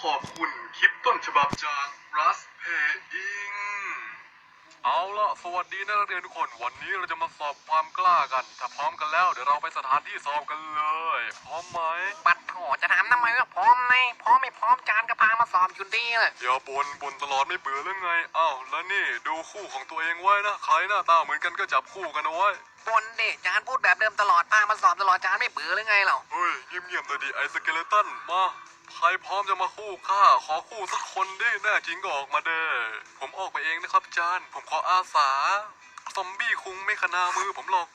ขอบคุณคลิปต้นฉบับจากรัสเพอิงเอาละสวัสดีนักเรียนทุกคนวันนี้เราจะมาสอบความกล้ากันถ้าพร้อมกันแล้วเดี๋ยวเราไปสถานที่สอบกันเลยพร้อมไหมปัดโถจะถามทำไมว่าพร้อมไหมพร้อมไม่พร้อมจานก็พามาสอบอยู่ดีเลย อย่าบ่นตลอดไม่เบื่อหรือไงอ้าวแล้วนี่ดูคู่ของตัวเองไว้นะใครหน้าตาเหมือนกันก็จับคู่กันเอาไว้ บนดิจานพูดแบบเดิมตลอดพามาสอบตลอดจานไม่เบื่อหรือไงเรา เฮ้ยเงียบๆหน่อยดิไอ้สเกเลตันมาใครพร้อมจะมาคู่ข้าขอคู่สักคนดิแน่จริงก็ออกมาเด้ผมออกไปเองนะครับจานผมขออาสาซอมบี้คุงไม่ขนามือผมหรอก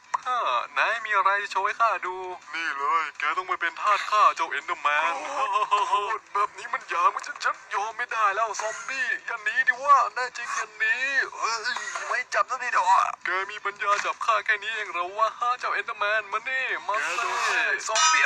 ไหนมีอะไรโชว์ให้ข้าดูนี่เลยแกต้องไปเป็นทาสข้าเจ้าเอ็นเดอร์แมนแบบนี้มันหยาบมันฉันยอมไม่ได้แล้วซอมบี้อย่าหนีดิว่าแน่จริงอย่าหนีไม่จับซะทีเดียวแกมีปัญญาจับข้าแค่นี้เองเหรอวะเจ้าเอ็นเดอร์แมนมานี่มาสิซอมบี้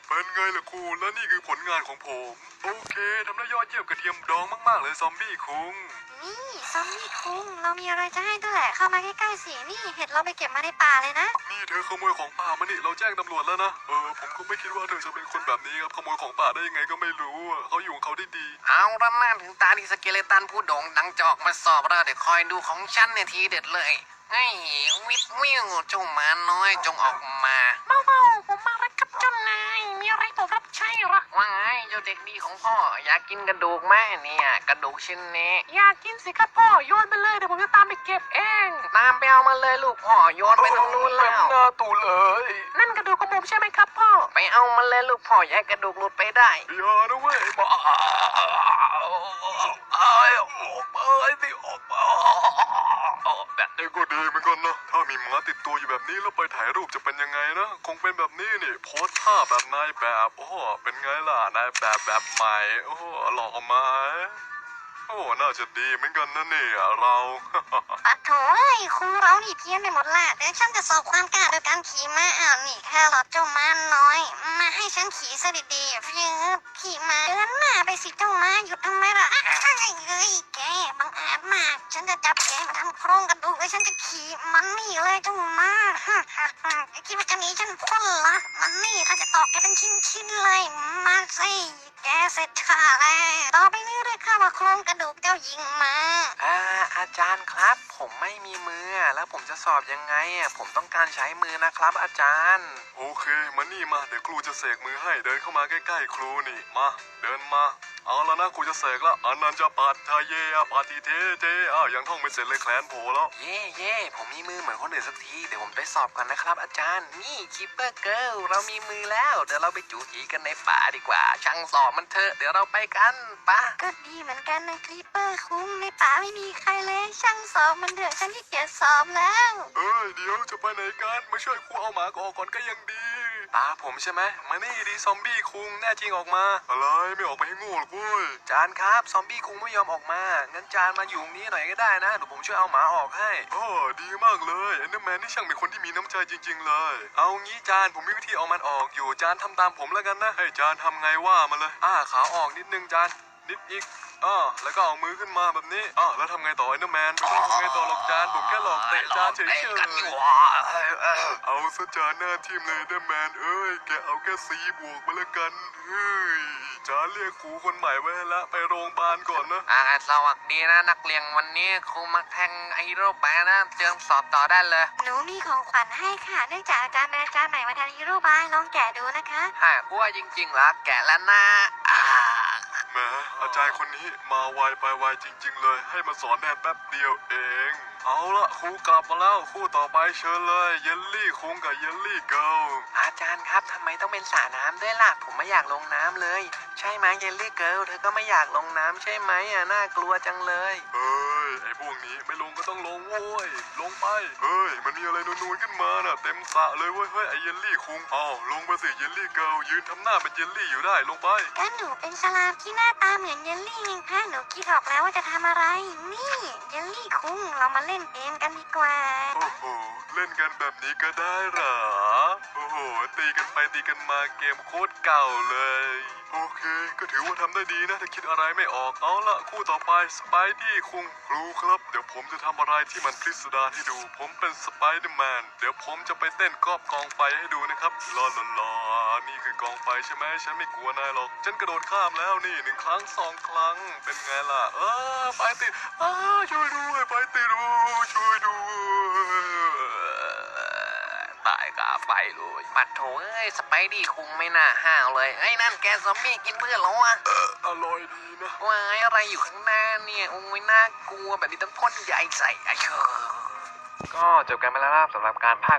เป็นไงล่ะครูและนี่คือผลงานของผมโอเคทำได้ยอดเยี่ยมกระเทียมดองมากๆเลยซอมบี้คุง นี่ซอมบี้คุงเรามีอะไรจะให้ด้วยแหละเข้ามาใกล้ๆสินี่เห็ดเราไปเก็บมาในป่าเลยนะ นี่เธอขโมยของป่ามานี่เราแจ้งตำรวจแล้วนะผมก็ไม่คิดว่าเธอจะเป็นคนแบบนี้ครับขโมยของป่าได้ยังไงก็ไม่รู้เขาอยู่ของเขาได้ดี เอาละหน้าถึงตาดีสเกเลตันผู้โด่งดังจอกมาสอบเราเดี๋ยวคอยดูของฉันในทีเด็ดเลยไอ้วิบวิวเจ้าหมาน้อยจงออกมาเบาๆผมมาแล้วครับเจ้านายมีอะไรตอบรับใช่หรอ ว่าไงเจ้าเด็กดีของพ่ออยากกินกระดูกไหมเนี่ยกระดูกชิ้นนี้ อยากกินสิครับพ่อโยนไปเลยเดี๋ยวผมจะตามไปเก็บเอง ตามไปเอามาเลยลูกพ่อโยนไปตรงนู้นแล้ว หน้าตูเลย นั่นกระดูกของผมใช่ไหมครับพ่อ ไปเอามาเลยลูกพ่ออย่าให้กระดูกหลุดไปได้ อย่านะเว้ยบ้าแบบนี้ก็ดีเหมือนกันนะถ้ามีหมาติดตัวอยู่แบบนี้แล้วไปถ่ายรูปจะเป็นยังไงนะคงเป็นแบบนี้นี่โพสท่าแบบนายแบบเป็นไงล่ะนายแบบใหม่หล่อไหมน่าจะดีเหมือนกันนะเนี่ยเรา ปัดโถเอ้ยครูเรานี่เพี้ยนไปหมดละเดี๋ยวฉันจะสอบความกล้าโดยการขี่ม้านี่แค่หลอดเจ้าม้าน้อยมาให้ฉันขี่ซะดีๆขี่ม้าเดินหน้าไปสิเจ้าม้าหยุดทำไมล่ะเฮ้ยแกบังอาจมากฉันจะจับแกมาทำโครงกระดูกแล้วฉันจะขี่มันนี่เลยเจ้าม้าคิดว่าจะหนีฉันพ้นละมันนี่ถ้าจะตอกแกเป็นชิ้นๆเลยมาสิแกเสร็จข้าแล้วต่อไปนี้เรียกข้าว่าโครงกระดูกเจ้าหญิงมา อาจารย์ครับผมไม่มีมือแล้วผมจะสอบยังไงผมต้องการใช้มือนะครับอาจารย์ โอเคมานี่มาเดี๋ยวครูจะเสกมือให้เดินเข้ามาใกล้ๆครูนี่มาเดินมาเอาแล้วนะครูจะเสกแล้วอันนั้นจะปาทาเยปาติเทเจยังท่องไม่เสร็จเลยแคลนโผล่แล้ว เย่ผมมีมือเหมือนคนอื่นสักทีเดี๋ยวผมไปสอบก่อนนะครับอาจารย์นี่คิปเปอร์เกิลเรามีมือแล้วเดี๋ยวเราไปจูจีกันในป่าดีกว่าช่างสอบมันเถอะเดี๋ยวเราไปกันปะ ก็ดีเหมือนกันนะคลิปเปอร์คุ้มในป่าไม่มีใครเลยช่างสอบมันเถอะฉันขี้เกียจสอบแล้ว เดี๋ยวจะไปไหนกันมาช่วยครูเอาหมาออกก่อนก็ยังดีตาผมใช่ไหมมานี่ดีซอมบี้คุงแน่จริงออกมาอะไรไม่ออกไปให้โง่หรอกเว้ย จานครับซอมบี้คงไม่ยอมออกมางั้นจานมาอยู่นี้หน่อยก็ได้นะเดี๋ยวผมช่วยเอาหมาออกให้ดีมากเลยเอ็นเดอร์แมนนี่ช่างเป็นคนที่มีน้ำใจจริงๆเลยเอางี้จานผมมีวิธีเอามันออกอยู่จานทำตามผมแล้วกันนะให้จานทำไงว่ามาเลยขาออกนิดนึงจานนิดอีกแล้วก็เอามือขึ้นมาแบบนี้แล้วทำไงต่อเอ็นเดอร์แมนไม่ต้องทำไงต่อหรอกจานผมแค่หลอกเตะจานเฉยๆเอาซะจานหน้าทีมเลยเอ็นเดอร์แมนแกเอาแค่4 บวกมาแล้วกันจานเรียกครูคนใหม่ไว้แล้วไปโรงพยาบาลก่อนนะสวัสดีนะนักเรียนวันนี้ครูมาแทงไอ้โรคไปนะเตรียมสอบต่อได้เลยหนูมีของขวัญให้ค่ะเนื่องจากอาจารย์เป็นอาจารย์ใหม่มาทางฮีโร่บายลองแกะดูนะคะ กลัวจริงๆเหรอแกะแล้วนะแหมอาจารย์คนนี้มาไวไปไวจริงๆเลยให้มาสอนแค่แป๊บเดียวเองเอาละครูกลับมาแล้วครูต่อไปเชิญเลยเยลลี่คุงกับเยลลี่เกิลอาจารย์ครับทำไมต้องเป็นสระน้ำด้วยล่ะผมไม่อยากลงน้ำเลยใช่ไหมเยลลี่เกิลเธอก็ไม่อยากลงน้ำใช่ไหมน่ากลัวจังเลยไอ้พวกนี้ไม่ลงก็ต้องลงโว้ยลงไปมันมีอะไรนูนๆขึ้นมาน่ะเต็มสระเลยเว้ยไอ้เยลลี่คุงลงไปสิเยลลี่เกิลยืนทำหน้าเป็นเยลลี่อยู่ได้ลงไปก็หนูเป็นฉลามที่หน้าตาเหมือนเยลลี่ไงคะหนูคิดออกแล้วว่าจะทำอะไรนี่เยลลี่คุงเรามาเล่นเกมกันดีกว่าเล่นกันแบบนี้ก็ได้เหรอตีกันไปตีกันมาเกมโคตร เก่าเลย โอเค ก็ถือว่าทำได้ดีนะถ้าคิดอะไรไม่ออกเอาละคู่ต่อไปสไปดี้คุงครูครับเดี๋ยวผมจะทำอะไรที่มันพิสดารให้ดู ผมเป็นสไปเดอร์แมนเดี๋ยวผมจะไปเต้นกอบกองไฟให้ดูนะครับลาลาลานี่คือกองไฟใช่ไหมฉันไม่กลัวนายหรอกฉันกระโดดข้ามแล้วนี่1 ครั้ง 2 ครั้งเป็นไงล่ะไฟติดช่วยด้วยไฟติดช่วยด้วย ตายกาไฟเลยปัดโถเอ้ยสไปดี้คุงไม่น่าห้าวเลยไอ้นั่นแกซอมบี้กินเพื่อนแล้วอะ อร่อยดีนะ วายอะไรอยู่ข้างหน้าเนี่ยโอ้ยน่ากลัวแบบนี้ต้องพ่นใหญ่ใส่อะเชอก็จบกันไปแล้วครับสำหรับการพากย์